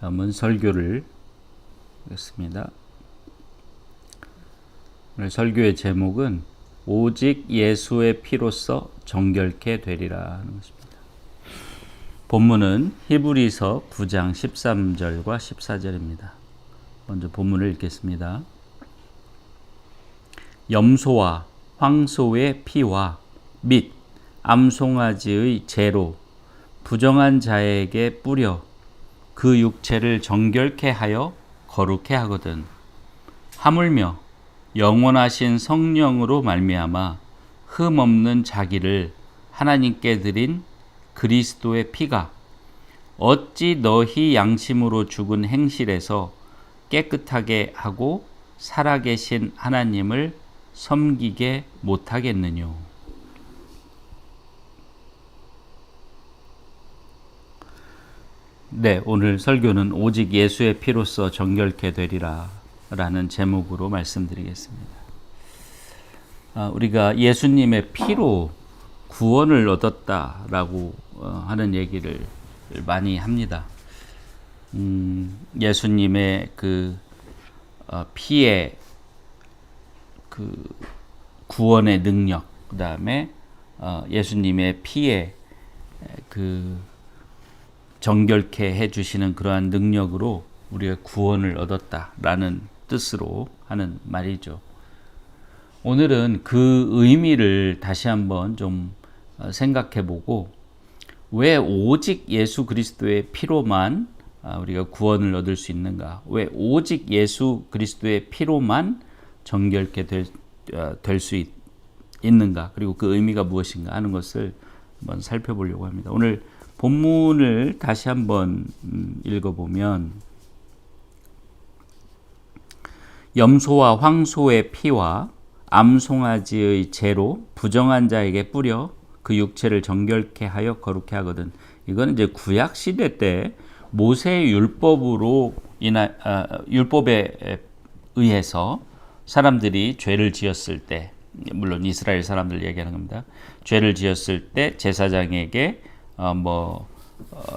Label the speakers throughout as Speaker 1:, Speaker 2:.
Speaker 1: 다음은 설교를 하겠습니다. 오늘 설교의 제목은 오직 예수의 피로써 정결케 되리라 하는 것입니다. 본문은 히브리서 9장 13절과 14절입니다. 먼저 본문을 읽겠습니다. 염소와 황소의 피와 및 암송아지의 재로 부정한 자에게 뿌려 그 육체를 정결케 하여 거룩해 하거든. 하물며 영원하신 성령으로 말미암아 흠 없는 자기를 하나님께 드린 그리스도의 피가 어찌 너희 양심으로 죽은 행실에서 깨끗하게 하고 살아계신 하나님을 섬기게 못하겠느뇨. 네, 오늘 설교는 오직 예수의 피로써 정결케 되리라 라는 제목으로 말씀드리겠습니다. 우리가 예수님의 피로 구원을 얻었다라고 하는 얘기를 많이 합니다. 예수님의 그 피의 그 구원의 능력, 그 다음에 예수님의 피의 그 정결케 해주시는 그러한 능력으로 우리가 구원을 얻었다라는 뜻으로 하는 말이죠. 오늘은 그 의미를 다시 한번 좀 생각해보고 왜 오직 예수 그리스도의 피로만 우리가 구원을 얻을 수 있는가? 왜 오직 예수 그리스도의 피로만 정결케 될 수 있는가? 그리고 그 의미가 무엇인가 하는 것을 한번 살펴보려고 합니다. 오늘 본문을 다시 한번 읽어보면 염소와 황소의 피와 암송아지의 재로 부정한 자에게 뿌려 그 육체를 정결케 하여 거룩해 하거든. 이건 이제 구약 시대 때 모세의 율법으로 율법에 의해서 사람들이 죄를 지었을 때, 물론 이스라엘 사람들 얘기하는 겁니다. 죄를 지었을 때 제사장에게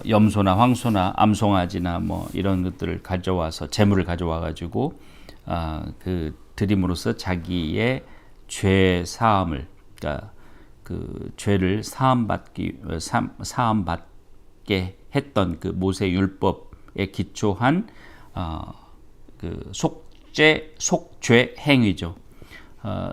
Speaker 1: 염소나 황소나 암송아지나 이런 것들을 가져와서 제물을 가져와 가지고 그 드림으로써 자기의 죄 사함을, 그러니까 그 죄를 사함받게 했던 그 모세 율법에 기초한 그 속죄 행위죠.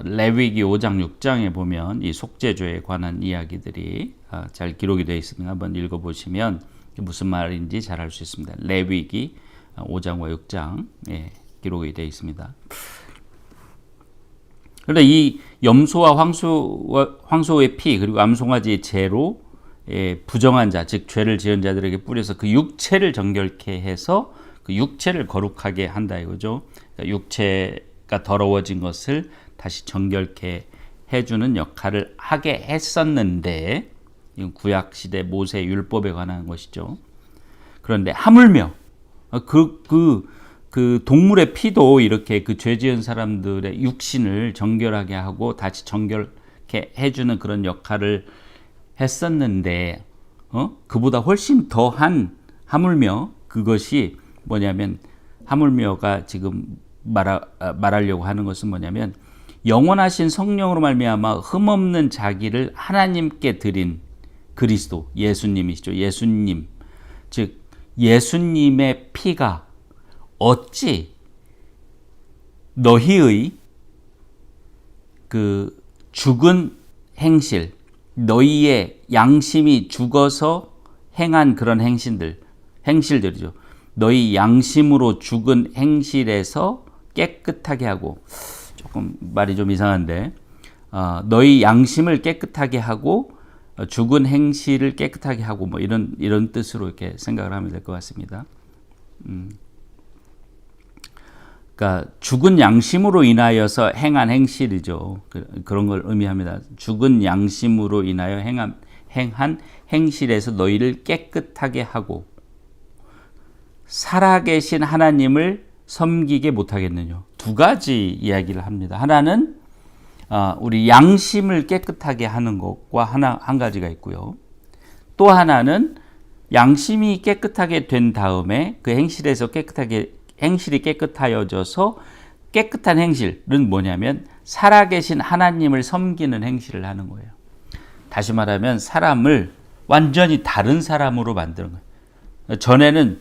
Speaker 1: 레위기 5장 6장에 보면 이 속죄죄에 관한 이야기들이 잘 기록이 되어 있으니까 한번 읽어보시면 무슨 말인지 잘 알 수 있습니다. 레위기 5장과 6장에 기록이 되어 있습니다. 그런데 이 염소와 황소의 피 그리고 암송아지의 재로 부정한 자, 즉 죄를 지은 자들에게 뿌려서 그 육체를 정결케 해서 그 육체를 거룩하게 한다 이거죠. 그러니까 육체가 더러워진 것을 다시 정결케 해주는 역할을 하게 했었는데, 이건 구약 시대 모세 율법에 관한 것이죠. 그런데 하물며 그 동물의 피도 이렇게 그 죄 지은 사람들의 육신을 정결하게 하고 다시 정결케 해주는 그런 역할을 했었는데, 그보다 훨씬 더한 하물며, 그것이 뭐냐면, 하물며가 지금 말하려고 하는 것은 뭐냐면, 영원하신 성령으로 말미암아 흠없는 자기를 하나님께 드린 그리스도, 예수님이시죠. 예수님, 즉 예수님의 피가 어찌 너희의 그 죽은 행실, 너희의 양심이 죽어서 행한 그런 행실들이죠. 너희 양심으로 죽은 행실에서 깨끗하게 하고, 조금 말이 좀 이상한데, 너희 양심을 깨끗하게 하고 죽은 행실을 깨끗하게 하고 이런 뜻으로 이렇게 생각을 하면 될 것 같습니다. 그러니까 죽은 양심으로 인하여서 행한 행실이죠. 그런 걸 의미합니다. 죽은 양심으로 인하여 행한 행실에서 너희를 깨끗하게 하고 살아계신 하나님을 섬기게 못하겠느냐. 두 가지 이야기를 합니다. 하나는 우리 양심을 깨끗하게 하는 것과 한 가지가 있고요. 또 하나는 양심이 깨끗하게 된 다음에 그 행실이 깨끗하여져서 깨끗한 행실은 뭐냐면 살아계신 하나님을 섬기는 행실을 하는 거예요. 다시 말하면 사람을 완전히 다른 사람으로 만드는 거예요. 전에는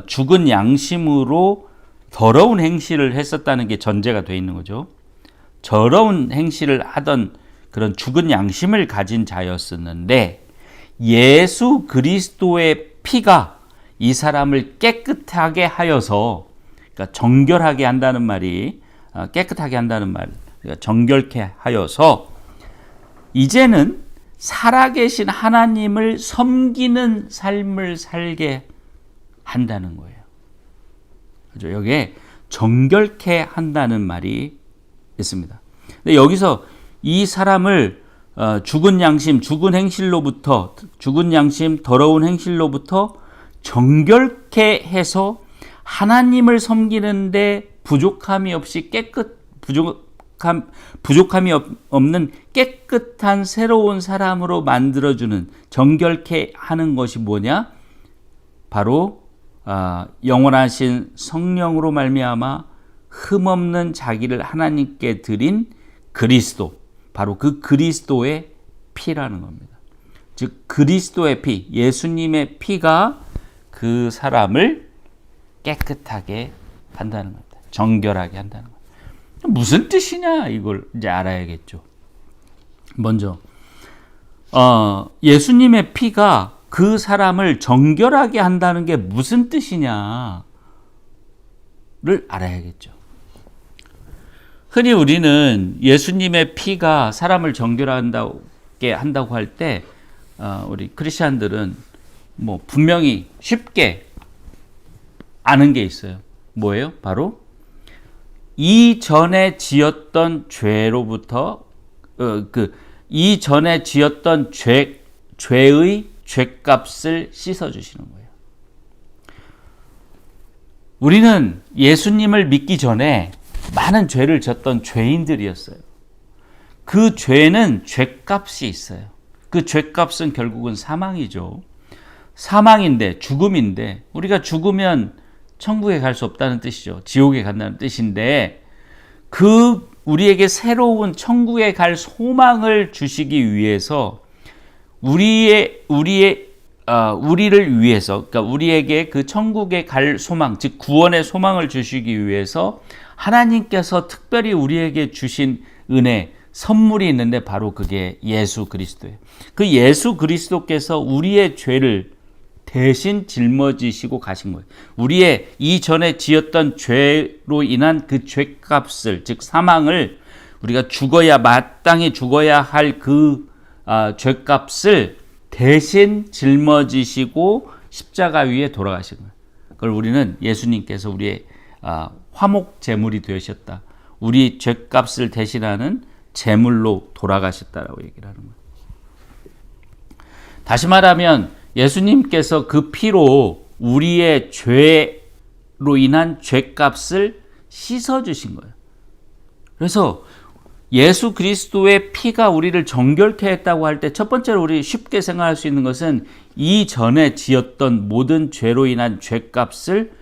Speaker 1: 죽은 양심으로 더러운 행실을 했었다는 게 전제가 되어 있는 거죠. 더러운 행실을 하던 그런 죽은 양심을 가진 자였었는데 예수 그리스도의 피가 이 사람을 깨끗하게 하여서, 그러니까 정결하게 한다는 말이, 깨끗하게 한다는 말, 그러니까 정결케 하여서 이제는 살아계신 하나님을 섬기는 삶을 살게 한다는 거예요. 그죠? 여기에 정결케 한다는 말이 있습니다. 근데 여기서 이 사람을 죽은 양심, 죽은 행실로부터, 죽은 양심, 더러운 행실로부터 정결케 해서 하나님을 섬기는데 부족함이 없이 부족함이 없는 깨끗한 새로운 사람으로 만들어주는, 정결케 하는 것이 뭐냐? 바로 영원하신 성령으로 말미암아 흠없는 자기를 하나님께 드린 그리스도, 바로 그 그리스도의 피라는 겁니다. 즉 그리스도의 피, 예수님의 피가 그 사람을 깨끗하게 한다는 겁니다. 정결하게 한다는 겁니다. 무슨 뜻이냐, 이걸 이제 알아야겠죠. 먼저 예수님의 피가 그 사람을 정결하게 한다는 게 무슨 뜻이냐를 알아야겠죠. 흔히 우리는 예수님의 피가 사람을 정결하게 한다고 할 때 우리 크리스찬들은 뭐 분명히 쉽게 아는 게 있어요. 뭐예요? 바로 이전에 지었던 죄로부터 이전에 지었던 죄의 죄값을 씻어주시는 거예요. 우리는 예수님을 믿기 전에 많은 죄를 졌던 죄인들이었어요. 그 죄는 죄값이 있어요. 그 죄값은 결국은 사망이죠. 사망인데, 죽음인데, 우리가 죽으면 천국에 갈 수 없다는 뜻이죠. 지옥에 간다는 뜻인데, 우리에게 새로운 천국에 갈 소망을 주시기 위해서 우리를 위해서, 그러니까 우리에게 그 천국에 갈 소망, 즉 구원의 소망을 주시기 위해서 하나님께서 특별히 우리에게 주신 은혜, 선물이 있는데 바로 그게 예수 그리스도예요. 그 예수 그리스도께서 우리의 죄를 대신 짊어지시고 가신 거예요. 우리의 이전에 지었던 죄로 인한 그 죄값을, 즉 사망을, 우리가 마땅히 죽어야 할 그 죄값을 대신 짊어지시고 십자가 위에 돌아가신 거예요. 그걸 우리는 예수님께서 우리의 화목 제물이 되셨다, 우리 죄값을 대신하는 제물로 돌아가셨다라고 얘기를 하는 거예요. 다시 말하면 예수님께서 그 피로 우리의 죄로 인한 죄값을 씻어주신 거예요. 그래서 예수 그리스도의 피가 우리를 정결케 했다고 할 때 첫 번째로 우리 쉽게 생각할 수 있는 것은 이전에 지었던 모든 죄로 인한 죄값을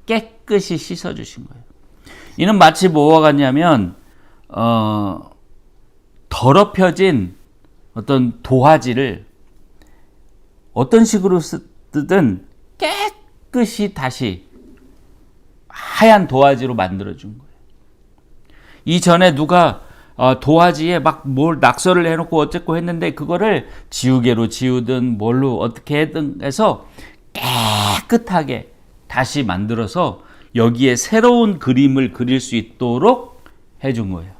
Speaker 1: 깨끗이 씻어주신 거예요. 이는 마치 뭐와 같냐면 더럽혀진 어떤 도화지를 어떤 식으로 쓰든 깨끗이 다시 하얀 도화지로 만들어준 거예요. 이전에 누가 도화지에 막 뭘 낙서를 해놓고 어쨌고 했는데 그거를 지우개로 지우든 뭘로 어떻게 하든 해서 깨끗하게 다시 만들어서 여기에 새로운 그림을 그릴 수 있도록 해준 거예요.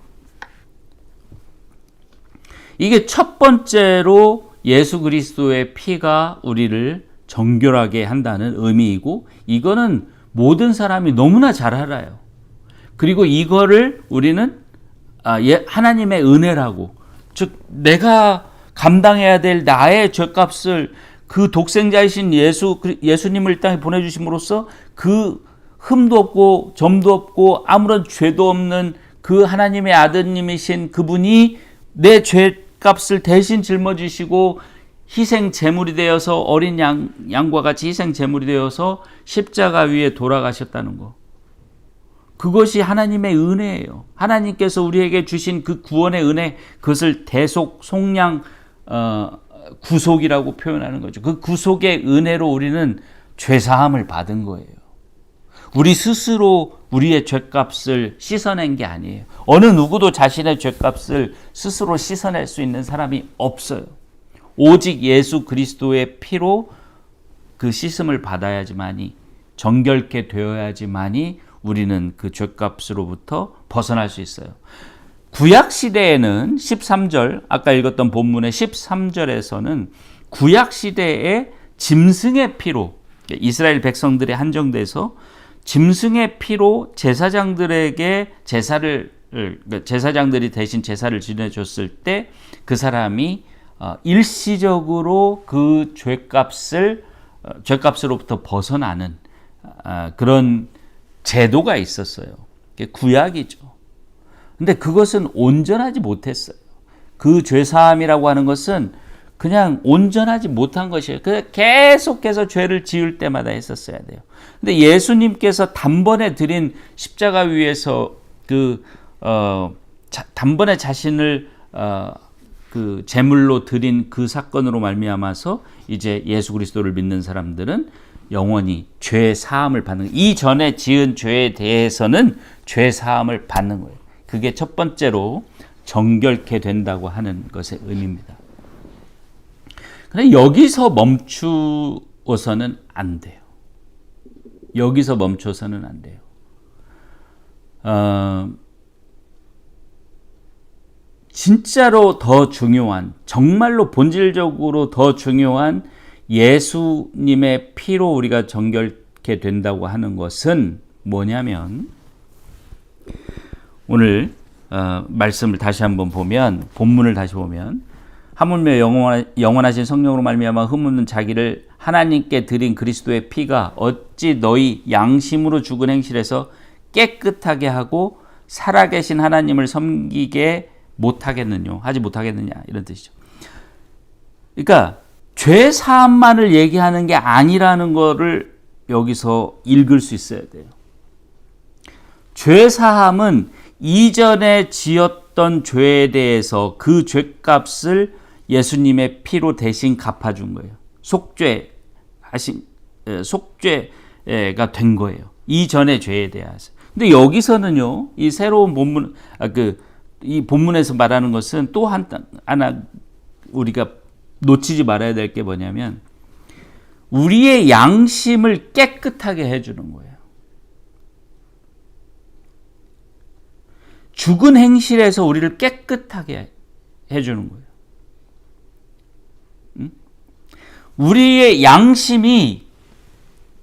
Speaker 1: 이게 첫 번째로 예수 그리스도의 피가 우리를 정결하게 한다는 의미이고, 이거는 모든 사람이 너무나 잘 알아요. 그리고 이거를 우리는 하나님의 은혜라고, 즉 내가 감당해야 될 나의 죄값을 그 독생자이신 예수님을 이 땅에 보내주심으로써 그 흠도 없고 점도 없고 아무런 죄도 없는 그 하나님의 아드님이신 그분이 내 죄값을 대신 짊어지시고 희생 제물이 되어서 어린 양과 같이 희생 제물이 되어서 십자가 위에 돌아가셨다는 거. 그것이 하나님의 은혜예요. 하나님께서 우리에게 주신 그 구원의 은혜, 그것을 대속, 속량, 구속이라고 표현하는 거죠. 그 구속의 은혜로 우리는 죄사함을 받은 거예요. 우리 스스로 우리의 죄값을 씻어낸 게 아니에요. 어느 누구도 자신의 죄값을 스스로 씻어낼 수 있는 사람이 없어요. 오직 예수 그리스도의 피로 그 씻음을 받아야지만이, 정결케 되어야지만이 우리는 그 죄값으로부터 벗어날 수 있어요. 구약 시대에는 13절, 아까 읽었던 본문의 13절에서는 구약 시대의 짐승의 피로, 이스라엘 백성들이 한정돼서 짐승의 피로 제사장들에게 제사장들이 대신 제사를 지내줬을 때 그 사람이 일시적으로 그 죄값으로부터 벗어나는 그런 제도가 있었어요. 그게 구약이죠. 근데 그것은 온전하지 못했어요. 그 죄사함이라고 하는 것은 그냥 온전하지 못한 것이에요. 계속해서 죄를 지을 때마다 했었어야 돼요. 근데 예수님께서 단번에 드린 십자가 위에서 단번에 자신을 그 제물로 드린 그 사건으로 말미암아서 이제 예수 그리스도를 믿는 사람들은 영원히 죄 사함을 받는, 이전에 지은 죄에 대해서는 죄 사함을 받는 거예요. 그게 첫 번째로 정결케 된다고 하는 것의 의미입니다. 그런데 여기서 멈추어서는 안 돼요. 여기서 멈춰서는 안 돼요. 진짜로 더 중요한, 정말로 본질적으로 더 중요한 예수님의 피로 우리가 정결케 된다고 하는 것은 뭐냐면, 오늘 말씀을 다시 한번 보면, 본문을 다시 보면, 하물며 영원하신 성령으로 말미암아 흠없는 자기를 하나님께 드린 그리스도의 피가 어찌 너희 양심으로 죽은 행실에서 깨끗하게 하고 살아계신 하나님을 섬기게 하지 못하겠느냐, 이런 뜻이죠. 그러니까 죄 사함만을 얘기하는 게 아니라는 거를 여기서 읽을 수 있어야 돼요. 죄 사함은 이전에 지었던 죄에 대해서 그 죄값을 예수님의 피로 대신 갚아준 거예요. 속죄가 된 거예요. 이전의 죄에 대해서. 근데 여기서는요, 이 새로운 본문, 이 본문에서 말하는 것은 또 하나 우리가 놓치지 말아야 될 게 뭐냐면, 우리의 양심을 깨끗하게 해주는 거예요. 죽은 행실에서 우리를 깨끗하게 해주는 거예요. 우리의 양심이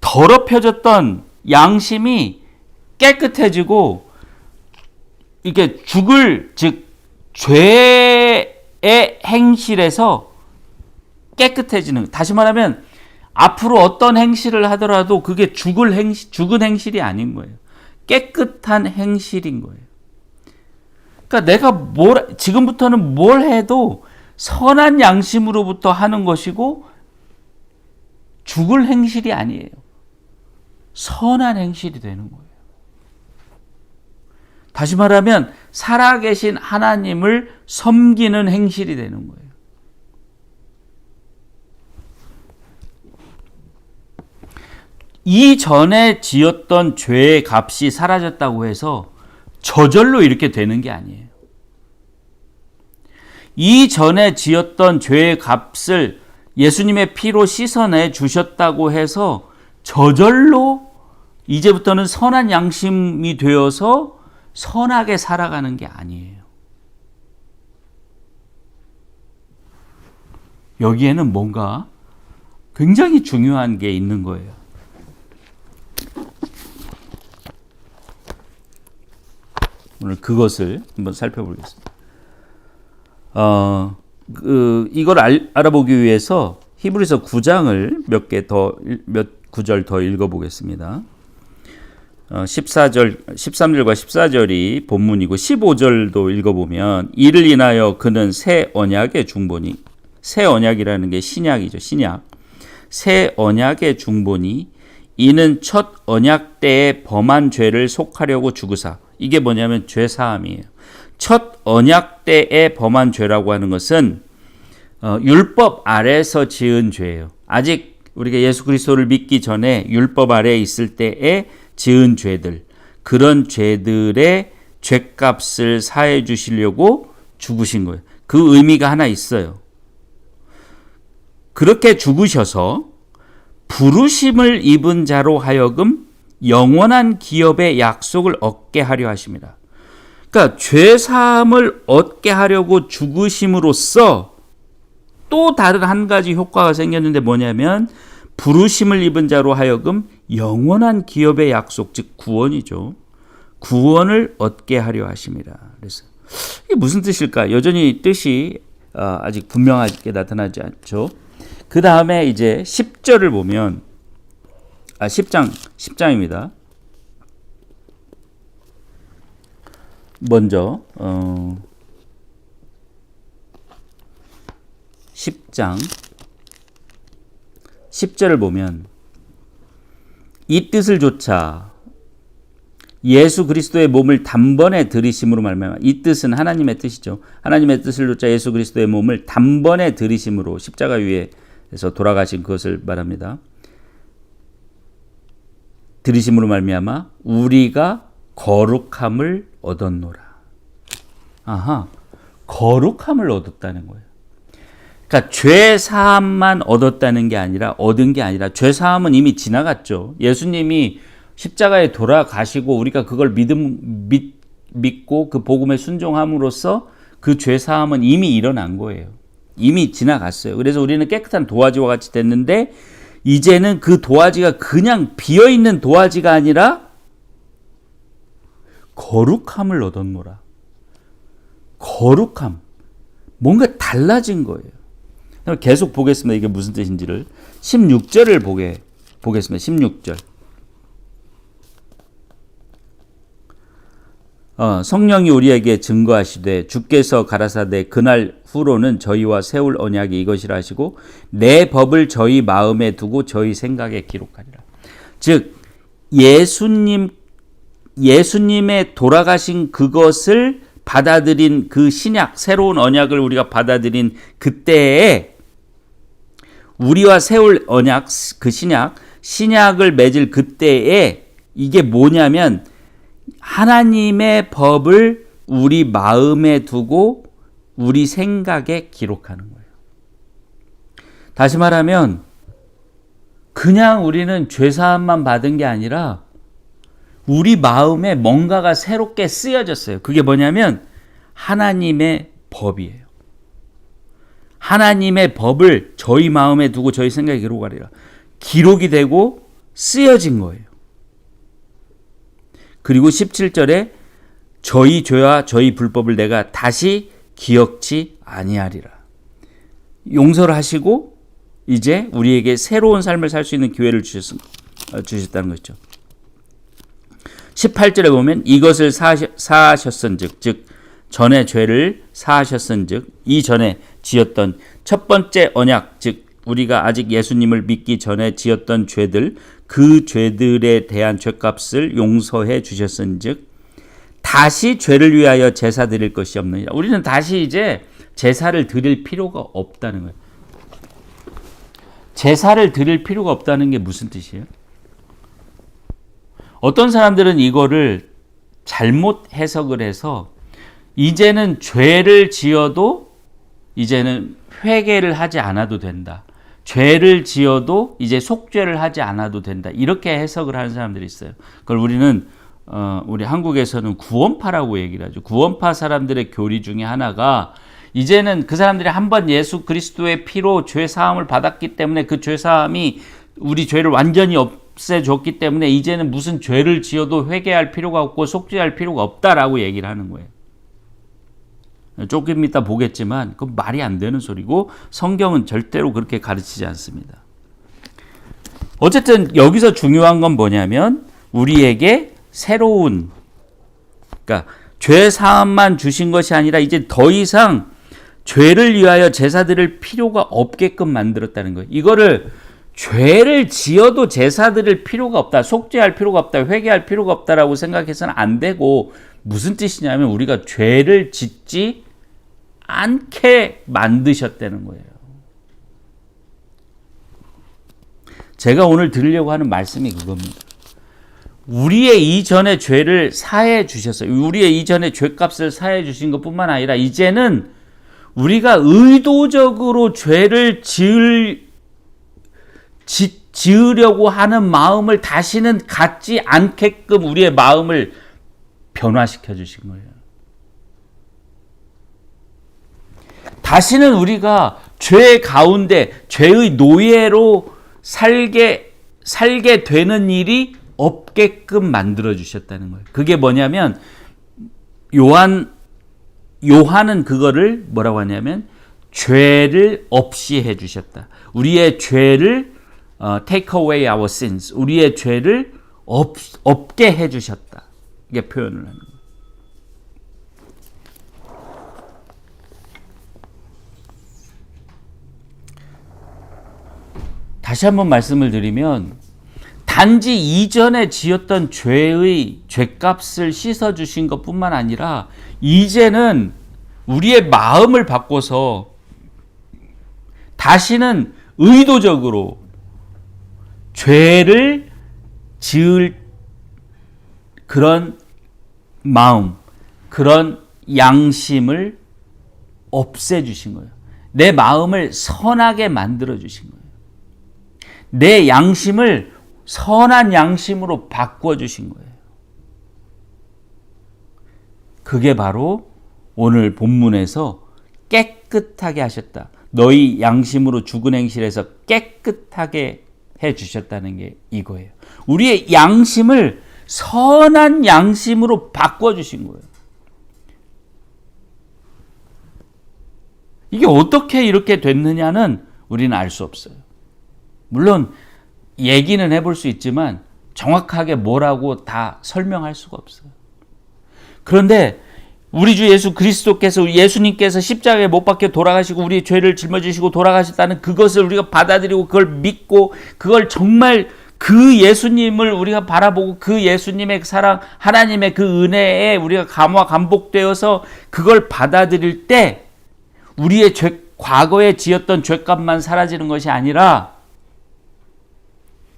Speaker 1: 더럽혀졌던 양심이 깨끗해지고, 이게 즉 죄의 행실에서 깨끗해지는, 다시 말하면 앞으로 어떤 행실을 하더라도 그게 죽은 행실이 아닌 거예요. 깨끗한 행실인 거예요. 그러니까 내가 지금부터는 뭘 해도 선한 양심으로부터 하는 것이고 죽을 행실이 아니에요. 선한 행실이 되는 거예요. 다시 말하면 살아계신 하나님을 섬기는 행실이 되는 거예요. 이전에 지었던 죄의 값이 사라졌다고 해서 저절로 이렇게 되는 게 아니에요. 이전에 지었던 죄의 값을 예수님의 피로 씻어내 주셨다고 해서 저절로 이제부터는 선한 양심이 되어서 선하게 살아가는 게 아니에요. 여기에는 뭔가 굉장히 중요한 게 있는 거예요. 오늘 그것을 한번 살펴보겠습니다. 이걸 알아보기 위해서 히브리서 9장을 몇 구절 더 읽어보겠습니다. 13절과 14절이 본문이고 15절도 읽어보면, 이를 인하여 그는 새 언약의 중보니 새 언약이라는 게 신약이죠. 신약. 새 언약의 중보니 이는 첫 언약 때에 범한 죄를 속하려고 주구사. 이게 뭐냐면 죄사함이에요. 첫 언약 때에 범한 죄라고 하는 것은 율법 아래에서 지은 죄예요. 아직 우리가 예수 그리스도를 믿기 전에 율법 아래에 있을 때에 지은 죄들, 그런 죄들의 죄값을 사해 주시려고 죽으신 거예요. 그 의미가 하나 있어요. 그렇게 죽으셔서 부르심을 입은 자로 하여금 영원한 기업의 약속을 얻게 하려 하십니다. 그러니까 죄사함을 얻게 하려고 죽으심으로써 또 다른 한 가지 효과가 생겼는데 뭐냐면 부르심을 입은 자로 하여금 영원한 기업의 약속, 즉 구원이죠. 구원을 얻게 하려 하십니다. 그래서 이게 무슨 뜻일까? 여전히 뜻이 아직 분명하게 나타나지 않죠. 그 다음에 이제 10절을 보면 10장입니다. 먼저 10장 10절을 보면 이 뜻을 조차 예수 그리스도의 몸을 단번에 들이심으로 말미암아, 이 뜻은 하나님의 뜻이죠. 하나님의 뜻을 조차 예수 그리스도의 몸을 단번에 들이심으로 십자가 위에서 돌아가신 그것을 말합니다. 들이심으로 말미암아 우리가 거룩함을 얻었노라. 아하, 거룩함을 얻었다는 거예요. 그러니까 죄 사함만 얻었다는 게 아니라, 얻은 게 아니라, 죄 사함은 이미 지나갔죠. 예수님이 십자가에 돌아가시고 우리가 그걸 믿고 그 복음에 순종함으로써 그 죄 사함은 이미 일어난 거예요. 이미 지나갔어요. 그래서 우리는 깨끗한 도화지와 같이 됐는데 이제는 그 도화지가 그냥 비어있는 도화지가 아니라 거룩함을 얻었노라. 거룩함. 뭔가 달라진 거예요. 계속 보겠습니다. 이게 무슨 뜻인지를. 16절을 보겠습니다. 16절. 성령이 우리에게 증거하시되 주께서 가라사대 그날 후로는 저희와 세울 언약이 이것이라 하시고 내 법을 저희 마음에 두고 저희 생각에 기록하리라. 즉 예수님의 돌아가신 그것을 받아들인 그 신약, 새로운 언약을 우리가 받아들인 그때에 우리와 세울 언약, 그 신약을 맺을 그때에 이게 뭐냐면 하나님의 법을 우리 마음에 두고 우리 생각에 기록하는 거예요. 다시 말하면 그냥 우리는 죄사함만 받은 게 아니라 우리 마음에 뭔가가 새롭게 쓰여졌어요. 그게 뭐냐면 하나님의 법이에요. 하나님의 법을 저희 마음에 두고 저희 생각에 기록하리라. 기록이 되고 쓰여진 거예요. 그리고 17절에 저희 죄와 저희 불법을 내가 다시 기억치 아니하리라. 용서를 하시고 이제 우리에게 새로운 삶을 살 수 있는 기회를 주셨다는 것이죠. 18절에 보면 이것을 사하셨은즉, 즉 전에 죄를 사하셨은즉 이전에 지었던 첫 번째 언약, 즉 우리가 아직 예수님을 믿기 전에 지었던 죄들, 그 죄들에 대한 죄값을 용서해 주셨은즉 다시 죄를 위하여 제사 드릴 것이 없느니라. 우리는 다시 이제 제사를 드릴 필요가 없다는 거예요. 제사를 드릴 필요가 없다는 게 무슨 뜻이에요? 어떤 사람들은 이거를 잘못 해석을 해서 이제는 죄를 지어도 이제는 회개를 하지 않아도 된다. 죄를 지어도 이제 속죄를 하지 않아도 된다. 이렇게 해석을 하는 사람들이 있어요. 그걸 우리는 우리 한국에서는 구원파라고 얘기를 하죠. 구원파 사람들의 교리 중에 하나가 이제는 그 사람들이 한번 예수 그리스도의 피로 죄 사함을 받았기 때문에 그 죄 사함이 우리 죄를 완전히 없애줬기 때문에 이제는 무슨 죄를 지어도 회개할 필요가 없고 속죄할 필요가 없다라고 얘기를 하는 거예요. 조금 이따 보겠지만 그건 말이 안 되는 소리고 성경은 절대로 그렇게 가르치지 않습니다. 어쨌든 여기서 중요한 건 뭐냐면 우리에게 새로운, 그러니까 죄 사함만 주신 것이 아니라 이제 더 이상 죄를 위하여 제사 드릴 필요가 없게끔 만들었다는 거예요. 이거를 죄를 지어도 제사 드릴 필요가 없다, 속죄할 필요가 없다, 회개할 필요가 없다라고 생각해서는 안 되고, 무슨 뜻이냐면 우리가 죄를 짓지 않게 만드셨다는 거예요. 제가 오늘 드리려고 하는 말씀이 그겁니다. 우리의 이전의 죄를 사해 주셨어요. 우리의 이전의 죄값을 사해 주신 것뿐만 아니라 이제는 우리가 의도적으로 죄를 지으려고 하는 마음을 다시는 갖지 않게끔 우리의 마음을 변화시켜 주신 거예요. 다시는 우리가 죄 가운데 죄의 노예로 살게 되는 일이 없게끔 만들어 주셨다는 거예요. 그게 뭐냐면 요한은 그거를 뭐라고 하냐면 죄를 없이 해 주셨다. 우리의 죄를 take away our sins. 우리의 죄를 없게 해 주셨다. 이게 표현을 하는 거예요. 다시 한번 말씀을 드리면 단지 이전에 지었던 죄의 죄값을 씻어주신 것뿐만 아니라 이제는 우리의 마음을 바꿔서 다시는 의도적으로 죄를 지을 그런 마음, 그런 양심을 없애주신 거예요. 내 마음을 선하게 만들어주신 거예요. 내 양심을 선한 양심으로 바꿔주신 거예요. 그게 바로 오늘 본문에서 깨끗하게 하셨다. 너희 양심으로 죽은 행실에서 깨끗하게 해주셨다는 게 이거예요. 우리의 양심을 선한 양심으로 바꿔주신 거예요. 이게 어떻게 이렇게 됐느냐는 우리는 알 수 없어요. 물론 얘기는 해볼 수 있지만 정확하게 뭐라고 다 설명할 수가 없어요. 그런데 우리 주 예수 그리스도께서 예수님께서 십자가에 못 박혀 돌아가시고 우리의 죄를 짊어지시고 돌아가셨다는 그것을 우리가 받아들이고 그걸 믿고 그걸 정말 그 예수님을 우리가 바라보고 그 예수님의 사랑 하나님의 그 은혜에 우리가 감화 감복되어서 그걸 받아들일 때 우리의 과거에 지었던 죄값만 사라지는 것이 아니라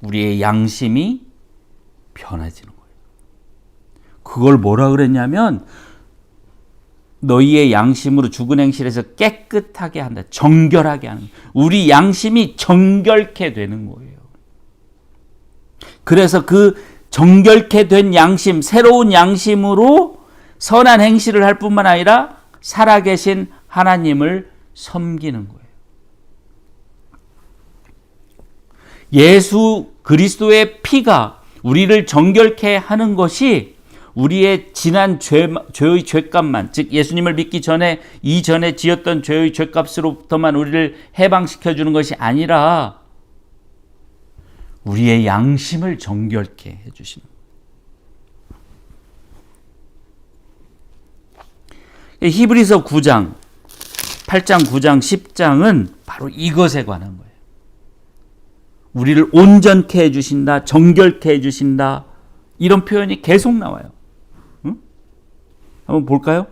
Speaker 1: 우리의 양심이 변해지는 거예요. 그걸 뭐라 그랬냐면 너희의 양심으로 죽은 행실에서 깨끗하게 한다. 정결하게 하는 거예요. 우리 양심이 정결케 되는 거예요. 그래서 그 정결케 된 양심, 새로운 양심으로 선한 행실을 할 뿐만 아니라 살아계신 하나님을 섬기는 거예요. 예수 그리스도의 피가 우리를 정결케 하는 것이 우리의 지난 죄의 죄값만, 즉 예수님을 믿기 전에 이전에 지었던 죄의 죄값으로부터만 우리를 해방시켜 주는 것이 아니라 우리의 양심을 정결케 해주시는 거예요. 히브리서 9장, 8장, 9장, 10장은 바로 이것에 관한 거예요. 우리를 온전케 해주신다, 정결케 해주신다, 이런 표현이 계속 나와요. 응? 한번 볼까요?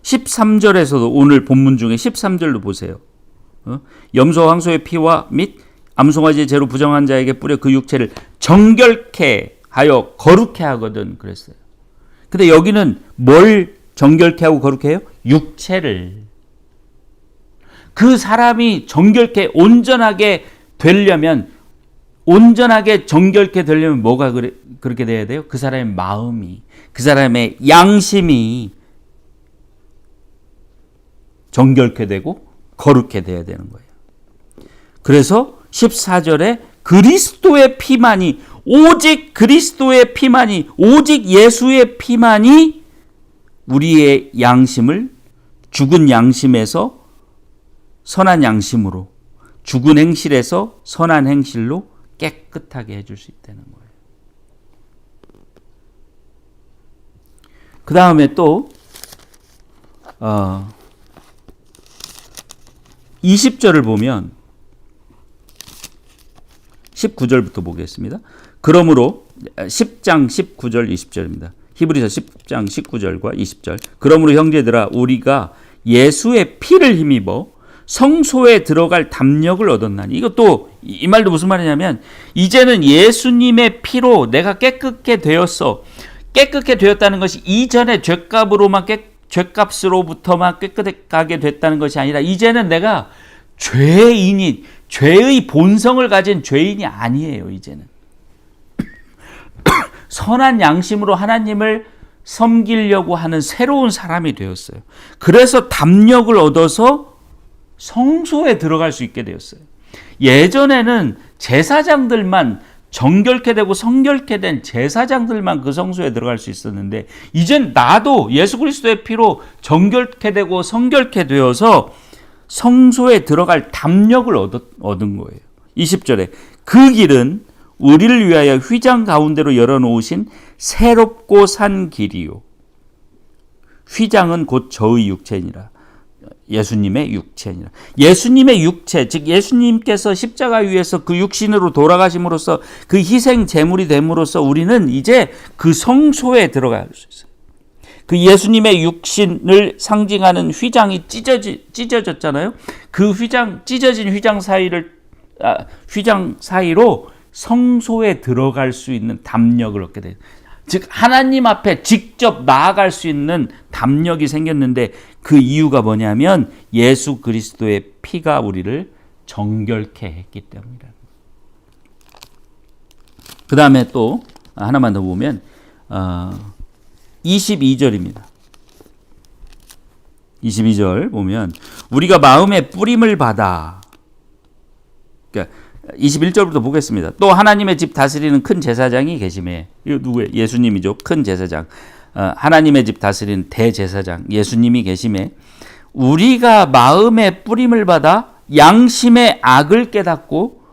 Speaker 1: 13절에서도 오늘 본문 중에 13절로 보세요. 염소와 황소의 피와 및 암송아지의 죄로 부정한 자에게 뿌려 그 육체를 정결케 하여 거룩케 하거든 그랬어요. 근데 여기는 뭘 정결케 하고 거룩케 해요? 육체를. 그 사람이 정결케 온전하게 되려면, 온전하게 정결케 되려면 뭐가 그렇게 돼야 돼요? 그 사람의 마음이, 그 사람의 양심이 정결케 되고 거룩해 돼야 되는 거예요. 그래서 14절에 그리스도의 피만이, 오직 그리스도의 피만이, 오직 예수의 피만이 우리의 양심을 죽은 양심에서 선한 양심으로, 죽은 행실에서 선한 행실로 깨끗하게 해줄 수 있다는 거예요. 그 다음에 또 20절을 보면 19절부터 보겠습니다. 그러므로 10장 19절 20절입니다. 히브리서 10장 19절과 20절. 그러므로 형제들아 우리가 예수의 피를 힘입어 성소에 들어갈 담력을 얻었나니. 이것도 이 말도 무슨 말이냐면 이제는 예수님의 피로 내가 깨끗게 되었어. 깨끗게 되었다는 것이 이전의 죄값으로부터만 깨끗하게 됐다는 것이 아니라 이제는 내가 죄의 본성을 가진 죄인이 아니에요. 이제는 선한 양심으로 하나님을 섬기려고 하는 새로운 사람이 되었어요. 그래서 담력을 얻어서 성소에 들어갈 수 있게 되었어요. 예전에는 제사장들만 정결케 되고 성결케 된 제사장들만 그 성소에 들어갈 수 있었는데 이젠 나도 예수 그리스도의 피로 정결케 되고 성결케 되어서 성소에 들어갈 담력을 얻은 거예요. 20절에 그 길은 우리를 위하여 휘장 가운데로 열어놓으신 새롭고 산 길이요. 휘장은 곧 저의 육체니라. 예수님의 육체니라. 예수님의 육체, 즉 예수님께서 십자가 위에서 그 육신으로 돌아가심으로써 그 희생 제물이 됨으로써 우리는 이제 그 성소에 들어갈 수 있어요. 그 예수님의 육신을 상징하는 휘장이 찢어졌잖아요. 그 찢어진 휘장 사이로 성소에 들어갈 수 있는 담력을 얻게 돼요. 즉 하나님 앞에 직접 나아갈 수 있는 담력이 생겼는데 그 이유가 뭐냐면 예수 그리스도의 피가 우리를 정결케 했기 때문이다. 그 다음에 또 하나만 더 보면 22절입니다. 22절 보면 우리가 마음의 뿌림을 받아, 그러니까 21절부터 보겠습니다. 또 하나님의 집 다스리는 큰 제사장이 계심에, 이거 누구예요? 예수님이죠. 큰 제사장. 하나님의 집 다스리는 대제사장 예수님이 계심에 우리가 마음의 뿌림을 받아 양심의 악을 깨닫고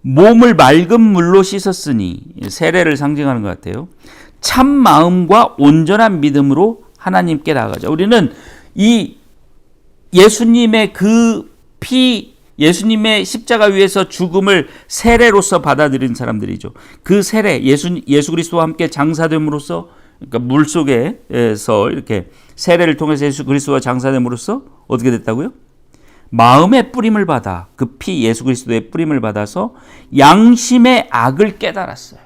Speaker 1: 몸을 맑은 물로 씻었으니, 세례를 상징하는 것 같아요. 참 마음과 온전한 믿음으로 하나님께 나아가자. 우리는 이 예수님의 그 피, 예수님의 십자가 위에서 죽음을 세례로서 받아들인 사람들이죠. 그 세례, 예수 그리스도와 함께 장사됨으로써, 그러니까 물 속에서 이렇게 세례를 통해서 예수 그리스도와 장사됨으로써 어떻게 됐다고요? 마음의 뿌림을 받아, 그 피 예수 그리스도의 뿌림을 받아서 양심의 악을 깨달았어요.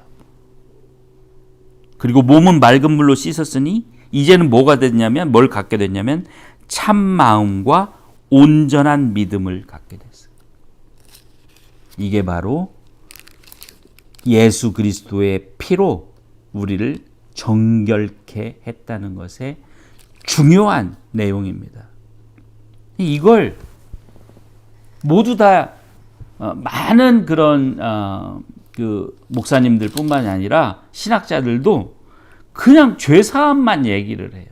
Speaker 1: 그리고 몸은 맑은 물로 씻었으니 이제는 뭐가 됐냐면, 뭘 갖게 됐냐면 참 마음과 온전한 믿음을 갖게 됐어요. 이게 바로 예수 그리스도의 피로 우리를 정결케 했다는 것의 중요한 내용입니다. 이걸 모두 다 많은 그런 그 목사님들 뿐만이 아니라 신학자들도 그냥 죄사함만 얘기를 해요.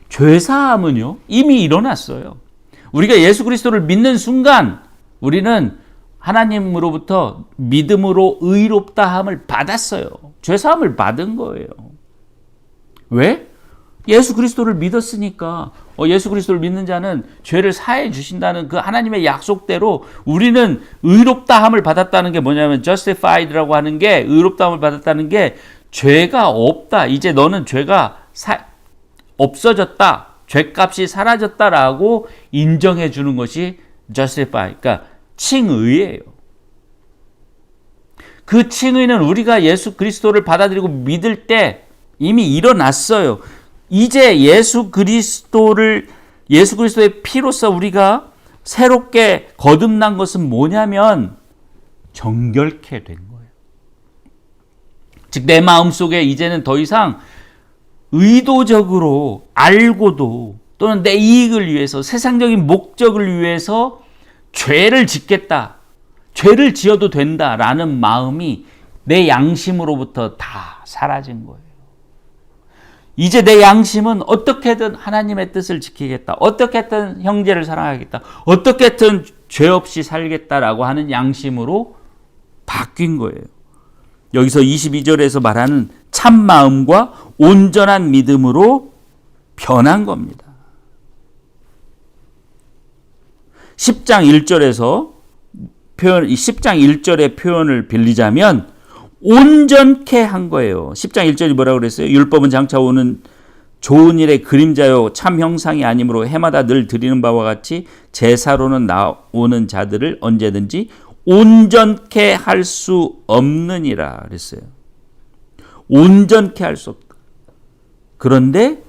Speaker 1: 죄사함은요 이미 일어났어요. 우리가 예수 그리스도를 믿는 순간 우리는 하나님으로부터 믿음으로 의롭다함을 받았어요. 죄사함을 받은 거예요. 왜? 예수 그리스도를 믿었으니까. 예수 그리스도를 믿는 자는 죄를 사해 주신다는 그 하나님의 약속대로 우리는 의롭다함을 받았다는 게 뭐냐면 justified라고 하는 게, 의롭다함을 받았다는 게 죄가 없다. 이제 너는 죄가 없어졌다. 죄값이 사라졌다라고 인정해 주는 것이 justify, 그러니까 칭의예요. 그 칭의는 우리가 예수 그리스도를 받아들이고 믿을 때 이미 일어났어요. 이제 예수 그리스도의 피로서 우리가 새롭게 거듭난 것은 뭐냐면 정결케 된 거예요. 즉 내 마음속에 이제는 더 이상 의도적으로 알고도 또는 내 이익을 위해서, 세상적인 목적을 위해서 죄를 짓겠다, 죄를 지어도 된다라는 마음이 내 양심으로부터 다 사라진 거예요. 이제 내 양심은 어떻게든 하나님의 뜻을 지키겠다, 어떻게든 형제를 사랑하겠다, 어떻게든 죄 없이 살겠다라고 하는 양심으로 바뀐 거예요. 여기서 22절에서 말하는 참 참 마음과 온전한 믿음으로 변한 겁니다. 10장 1절에서 표현, 10장 1절의 표현을 빌리자면 온전케 한 거예요. 10장 1절이 뭐라고 그랬어요? 율법은 장차 오는 좋은 일의 그림자요 참 형상이 아니므로 해마다 늘 드리는 바와 같이 제사로는 나오는 자들을 언제든지 온전케 할 수 없느니라 그랬어요. 온전케 할 수 없다. 그런데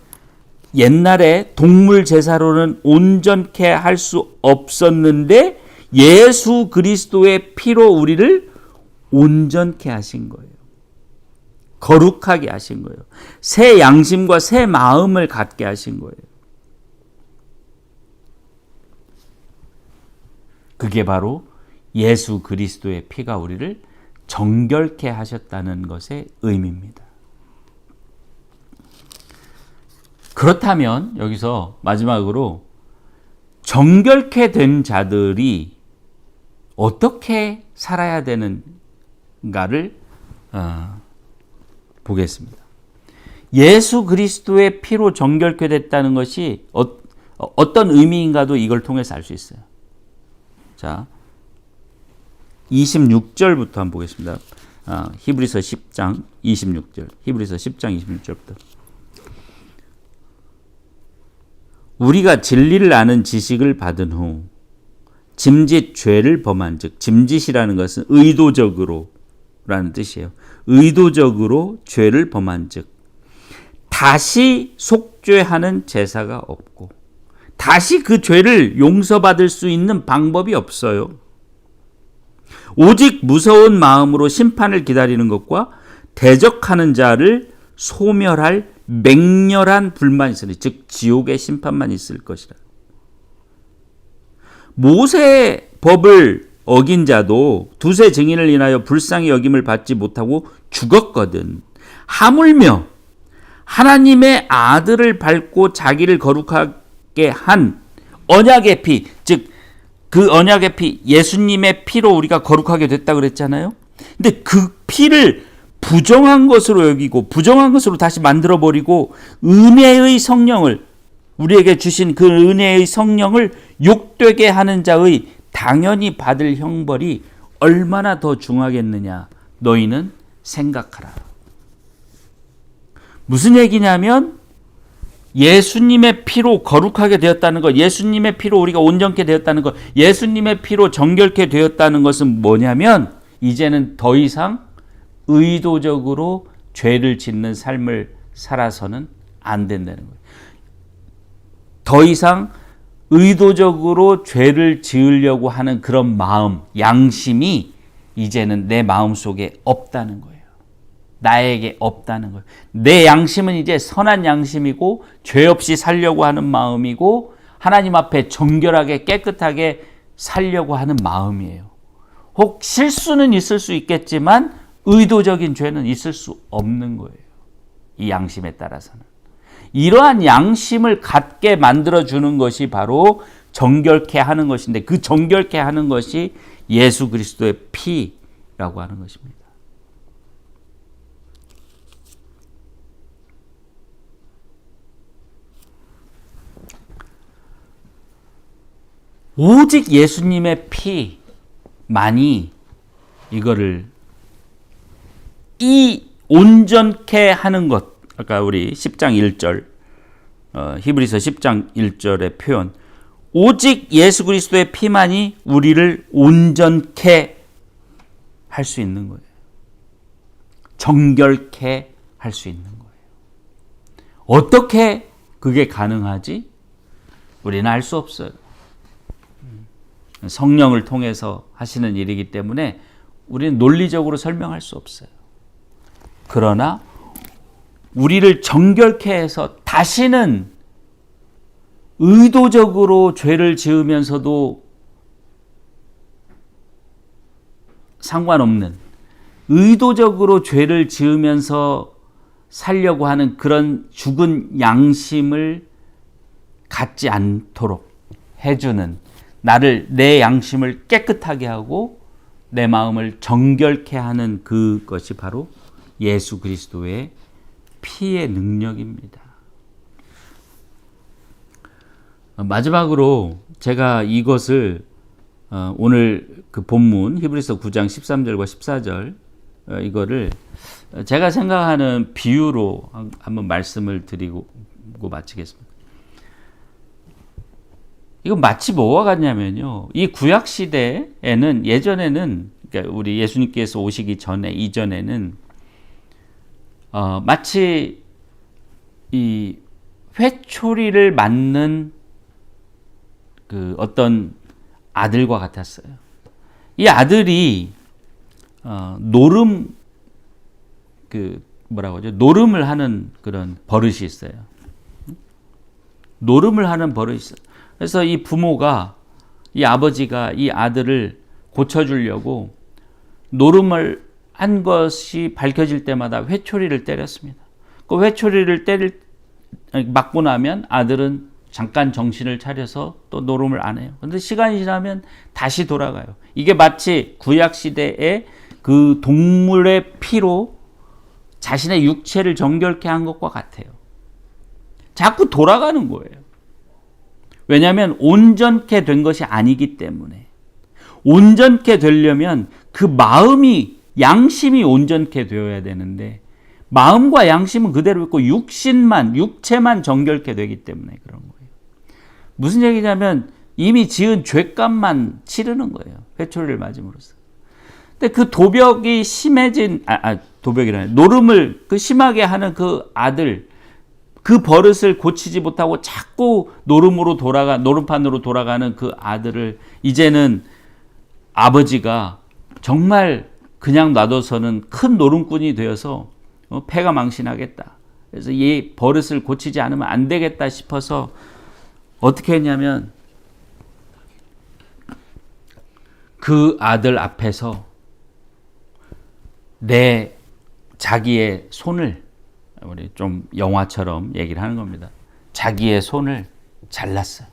Speaker 1: 옛날에 동물 제사로는 온전케 할 수 없었는데 예수 그리스도의 피로 우리를 온전케 하신 거예요. 거룩하게 하신 거예요. 새 양심과 새 마음을 갖게 하신 거예요. 그게 바로 예수 그리스도의 피가 우리를 정결케 하셨다는 것의 의미입니다. 그렇다면 여기서 마지막으로 정결케 된 자들이 어떻게 살아야 되는가를 보겠습니다. 예수 그리스도의 피로 정결케 됐다는 것이 어떤 의미인가도 이걸 통해서 알 수 있어요. 자, 26절부터 한번 보겠습니다. 히브리서 10장 26절. 히브리서 10장 26절부터. 우리가 진리를 아는 지식을 받은 후 짐짓 죄를 범한 즉, 짐짓이라는 것은 의도적으로 라는 뜻이에요. 의도적으로 죄를 범한 즉 다시 속죄하는 제사가 없고 다시 그 죄를 용서받을 수 있는 방법이 없어요. 오직 무서운 마음으로 심판을 기다리는 것과 대적하는 자를 소멸할 맹렬한 불만이 있으니 즉 지옥의 심판만 있을 것이라. 모세의 법을 어긴 자도 두세 증인을 인하여 불쌍히 여김을 받지 못하고 죽었거든. 하물며 하나님의 아들을 밟고 자기를 거룩하게 한 언약의 피, 즉 그 언약의 피, 예수님의 피로 우리가 거룩하게 됐다 그랬잖아요. 근데 그 피를 부정한 것으로 여기고 부정한 것으로 다시 만들어버리고 은혜의 성령을 우리에게 주신 그 은혜의 성령을 욕되게 하는 자의 당연히 받을 형벌이 얼마나 더 중하겠느냐 너희는 생각하라. 무슨 얘기냐면 예수님의 피로 거룩하게 되었다는 것, 예수님의 피로 우리가 온전케 되었다는 것, 예수님의 피로 정결케 되었다는 것은 뭐냐면 이제는 더 이상 의도적으로 죄를 짓는 삶을 살아서는 안 된다는 거예요. 더 이상 의도적으로 죄를 지으려고 하는 그런 마음, 양심이 이제는 내 마음속에 없다는 거예요. 나에게 없다는 거예요. 내 양심은 이제 선한 양심이고 죄 없이 살려고 하는 마음이고 하나님 앞에 정결하게 깨끗하게 살려고 하는 마음이에요. 혹 실수는 있을 수 있겠지만 의도적인 죄는 있을 수 없는 거예요. 이 양심에 따라서는. 이러한 양심을 갖게 만들어주는 것이 바로 정결케 하는 것인데 그 정결케 하는 것이 예수 그리스도의 피라고 하는 것입니다. 오직 예수님의 피만이 이거를 이 온전케 하는 것, 아까 우리 10장 1절, 히브리서 10장 1절의 표현, 오직 예수 그리스도의 피만이 우리를 온전케 할 수 있는 거예요. 정결케 할 수 있는 거예요. 어떻게 그게 가능하지? 우리는 알 수 없어요. 성령을 통해서 하시는 일이기 때문에 우리는 논리적으로 설명할 수 없어요. 그러나 우리를 정결케 해서 다시는 의도적으로 죄를 지으면서도 상관없는 의도적으로 죄를 지으면서 살려고 하는 그런 죽은 양심을 갖지 않도록 해주는 내 양심을 깨끗하게 하고 내 마음을 정결케 하는 그것이 바로 예수 그리스도의 피의 능력입니다. 마지막으로 제가 이것을 오늘 그 본문 히브리서 9장 13절과 14절 이거를 제가 생각하는 비유로 한번 말씀을 드리고 마치겠습니다. 이거 마치 뭐와 같냐면요. 이 구약 시대에는 예전에는 그러니까 우리 예수님께서 오시기 전에 이전에는 마치 이 회초리를 맞는 그 어떤 아들과 같았어요. 이 아들이 노름을 하는 그런 버릇이 있어요. 노름을 하는 버릇이 있어요. 그래서 이 부모가 이 아버지가 이 아들을 고쳐주려고 노름을 한 것이 밝혀질 때마다 회초리를 때렸습니다. 그 회초리를 맞고 나면 아들은 잠깐 정신을 차려서 또 노름을 안 해요. 그런데 시간이 지나면 다시 돌아가요. 이게 마치 구약 시대의 그 동물의 피로 자신의 육체를 정결케 한 것과 같아요. 자꾸 돌아가는 거예요. 왜냐하면 온전케 된 것이 아니기 때문에. 온전케 되려면 그 마음이 양심이 온전케 되어야 되는데 마음과 양심은 그대로 있고 육체만 정결케 되기 때문에 그런 거예요. 무슨 얘기냐면 이미 지은 죄값만 치르는 거예요. 회초리를 맞음으로써. 근데 그 도벽이 심해진 도벽이라네. 노름을 그 심하게 하는 그 아들, 그 버릇을 고치지 못하고 자꾸 노름판으로 돌아가는 그 아들을 이제는 아버지가 정말 그냥 놔둬서는 큰 노름꾼이 되어서 패가 망신하겠다. 그래서 이 버릇을 고치지 않으면 안 되겠다 싶어서 어떻게 했냐면 그 아들 앞에서 자기의 손을, 우리 좀 영화처럼 얘기를 하는 겁니다. 자기의 손을 잘랐어요.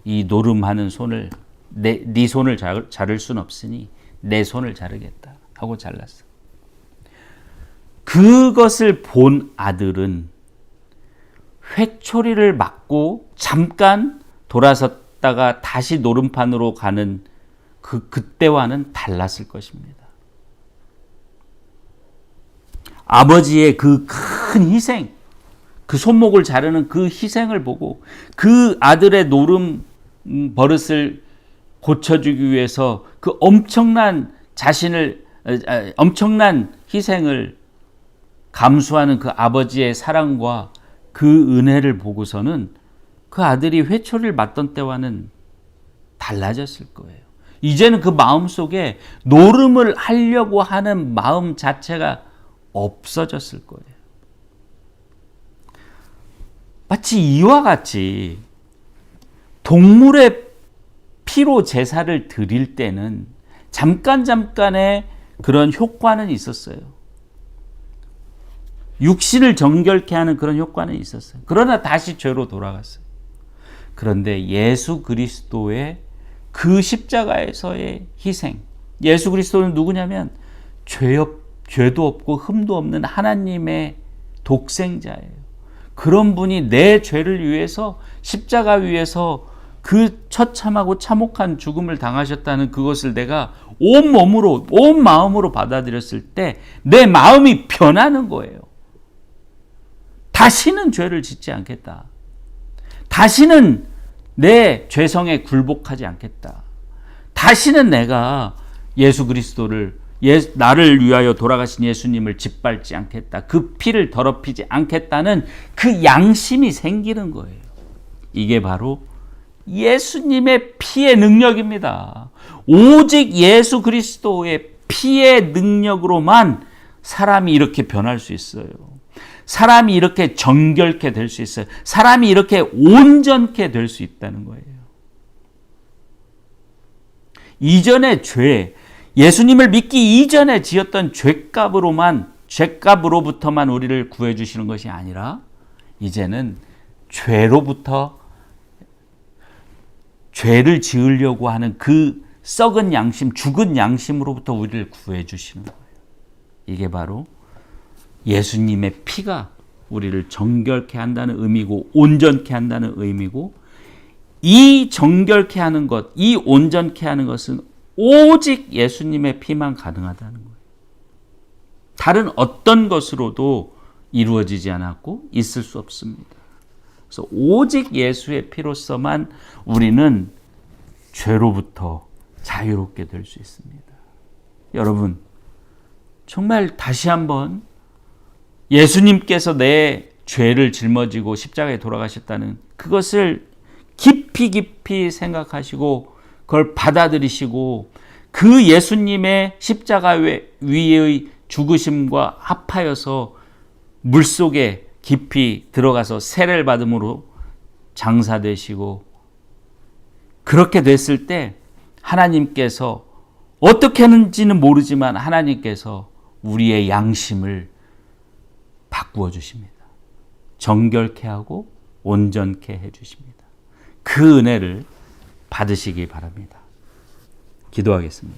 Speaker 1: 이 노름하는 손을 네 손을 자를 순 없으니 내 손을 자르겠다 하고 잘랐어. 그것을 본 아들은 회초리를 맞고 잠깐 돌아섰다가 다시 노름판으로 가는 그때와는 달랐을 것입니다. 아버지의 그 큰 희생, 그 손목을 자르는 그 희생을 보고 그 아들의 노름 버릇을 고쳐주기 위해서 그 엄청난 희생을 감수하는 그 아버지의 사랑과 그 은혜를 보고서는 그 아들이 회초리를 맞던 때와는 달라졌을 거예요. 이제는 그 마음 속에 노름을 하려고 하는 마음 자체가 없어졌을 거예요. 마치 이와 같이 동물의 피로 제사를 드릴 때는 잠깐의 그런 효과는 있었어요. 육신을 정결케 하는 그런 효과는 있었어요. 그러나 다시 죄로 돌아갔어요. 그런데 예수 그리스도의 그 십자가에서의 희생, 예수 그리스도는 누구냐면 죄도 없고 흠도 없는 하나님의 독생자예요. 그런 분이 내 죄를 위해서 십자가 위에서 그 처참하고 참혹한 죽음을 당하셨다는 그것을 내가 온 마음으로 받아들였을 때 내 마음이 변하는 거예요. 다시는 죄를 짓지 않겠다. 다시는 내 죄성에 굴복하지 않겠다. 다시는 내가 예수 그리스도를 나를 위하여 돌아가신 예수님을 짓밟지 않겠다. 그 피를 더럽히지 않겠다는 그 양심이 생기는 거예요. 이게 바로 예수님의 피의 능력입니다. 오직 예수 그리스도의 피의 능력으로만 사람이 이렇게 변할 수 있어요. 사람이 이렇게 정결케 될 수 있어요. 사람이 이렇게 온전케 될 수 있다는 거예요. 이전의 죄, 예수님을 믿기 이전에 지었던 죄값으로부터만 우리를 구해 주시는 것이 아니라 이제는 죄로부터 죄를 지으려고 하는 그 썩은 양심, 죽은 양심으로부터 우리를 구해 주시는 거예요. 이게 바로 예수님의 피가 우리를 정결케 한다는 의미고 온전케 한다는 의미고, 이 정결케 하는 것, 이 온전케 하는 것은 오직 예수님의 피만 가능하다는 거예요. 다른 어떤 것으로도 이루어지지 않았고 있을 수 없습니다. 그래서 오직 예수의 피로서만 우리는 죄로부터 자유롭게 될 수 있습니다. 여러분, 정말 다시 한번 예수님께서 내 죄를 짊어지고 십자가에 돌아가셨다는 그것을 깊이 생각하시고 그걸 받아들이시고, 그 예수님의 십자가 위의 죽으심과 합하여서 물속에 깊이 들어가서 세례를 받음으로 장사되시고, 그렇게 됐을 때 하나님께서 어떻게 하는지는 모르지만 하나님께서 우리의 양심을 바꾸어 주십니다. 정결케 하고 온전케 해 주십니다. 그 은혜를 받으시기 바랍니다. 기도하겠습니다.